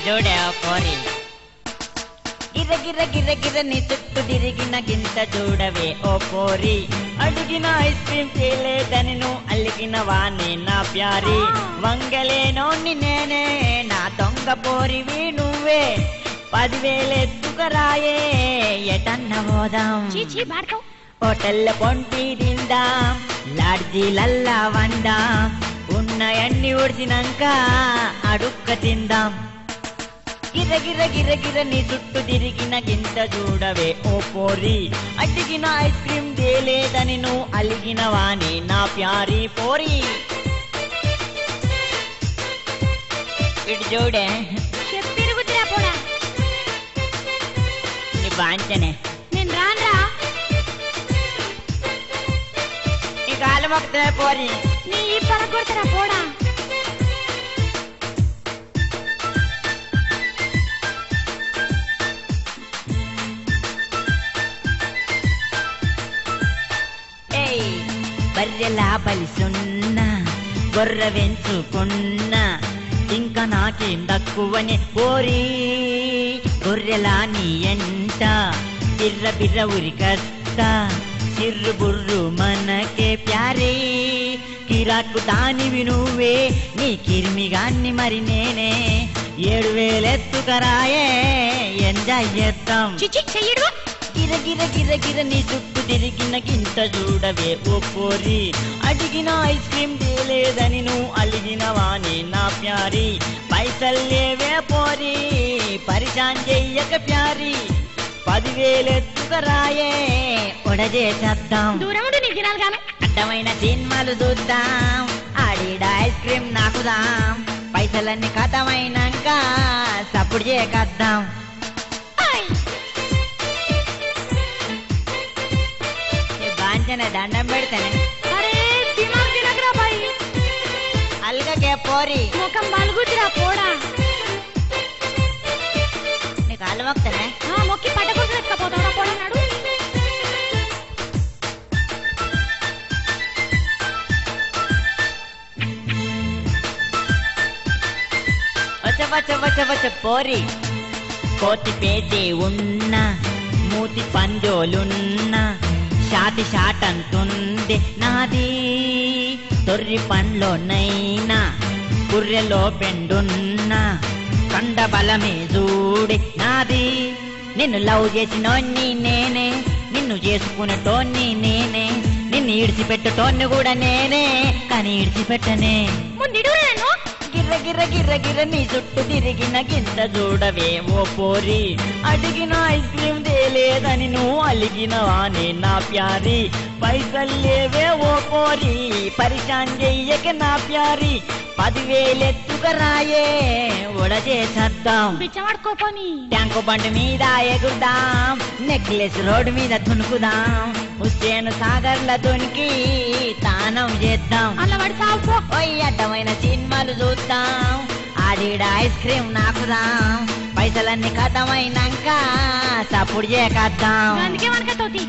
జోడే పోరి గిర గిర గిర గిర నీ చుట్టూ తిరిగిన గింత చూడవే ఓ పోరి అడిగిన ఐస్ క్రీమ్ తేలేదని నువ్వు అలిగిన వాణి నా ప్యారి వంగలేనోని నేనే నా దొంగ పోరివి నువ్వే 10,000 ఎత్తుకరాయే ఎటన్న పోదాం హోటల్ పొంటి తిందాం లాడ్జీలల్లా వండాం ఉన్నయన్ని ఉడిచినాక అడుక్క తిందాం గిర గిర గిర గిర నీ చుట్టూ తిరిగిన గింత చూడవే ఓ పోరి అడిగిన ఐస్ క్రీమ్ తేలేదని నువ్వు అలిగిన వాణి నా ప్యారి పోరి ఇటు చూడే నీ బాంచనే నేను రాన్రా నీ కాలు మొక్కుతా పోరి నీ పరగొడతారా పోడా బర్రెలా బలిసున్నా గొర్రె వెంచుకున్నా ఇంకా నాకేం తక్కువనే పోరి గొర్రెలా నీ ఎంట బిర్ర బిర్ర ఉరికస్తా చిర్రు బుర్రు మనకే ప్యారే కిరాకు దానివి నువ్వే నీ కిరిమిగాన్ని మరి నేనే 7,000 ఎత్తుకరాయే ఎంజాయ్ చేద్దాం చెయ్యడు గిర గిర గిర గిర నీ చుట్టూ తిరిగిన గింత చూడవే ఓ పోరి అడిగిన ఐస్ క్రీమ్ తేలేదని నువ్వు అలిగిన వాణి నా ప్యారి పైసల్లేవే పోరి పరిశాన్ చెయ్యక ప్యారి 10,000 ఎత్తుకరాయే ఉడజేసేద్దాం దూరముడు నీకు తినాలి కానీ అడ్డమైన సినిమాలు చూద్దాం ఆడిడ ఐస్ క్రీమ్ నాకుదాం పైసలన్నీ కథమైనాక సప్పుడు చేయకద్దాం బాంచనే దండం పెడతానే అల్గకే పోరి ముఖం బలుగుతురా పోడా నీకు అల్లు మొక్తానే మొక్కి పట్టకుండా ఎక్కపోతాడా పోడన్నాడు వచ్చ పోరి కోతి పేదే ఉన్నా మూతి పంజోలున్నా షాటి షాటంటుంది నాది తొర్రి పండ్లోనైనా కుర్రెలో పెండున్నా కండ బలమే చూడే నాది నిన్ను లవ్ చేసినోన్ని నేనే నిన్ను చేసుకునేటోన్ని నేనే నిన్ను ఇడిచిపెట్టటోన్ని కూడా నేనే కానీ ఇడిచిపెట్టనే గిర్ర గిర్ర గిర్ర గిర్ర నీ చుట్టూ తిరిగిన గింత చూడవే ఓ పోరి అడిగిన ఐస్ క్రీమ్ తేలేదని నువ్వు అలిగిన వాణి నా ప్యారి పైసల్లేవే ఓ పోరి పరిశాన్ చెయ్యక నా ప్యారి 10,000 ఎత్తుకరాయే ఉడజేసేద్దాం బిచ్చవాడుకోపోని ట్యాంకు బండి మీద ఎగురుదాం నెక్లెస్ రోడ్డు మీద తునుకుదాం హుస్సేన్ సాగర్ల దునికి తానం చేద్దాం అడ్డమైన సినిమాలు చూద్దాం ఆడిడ ఐస్ క్రీమ్ నాకుదాం పైసలన్నీ కథమైనాక సప్పుడు చేయకద్దాం అందుకే మనకతోటి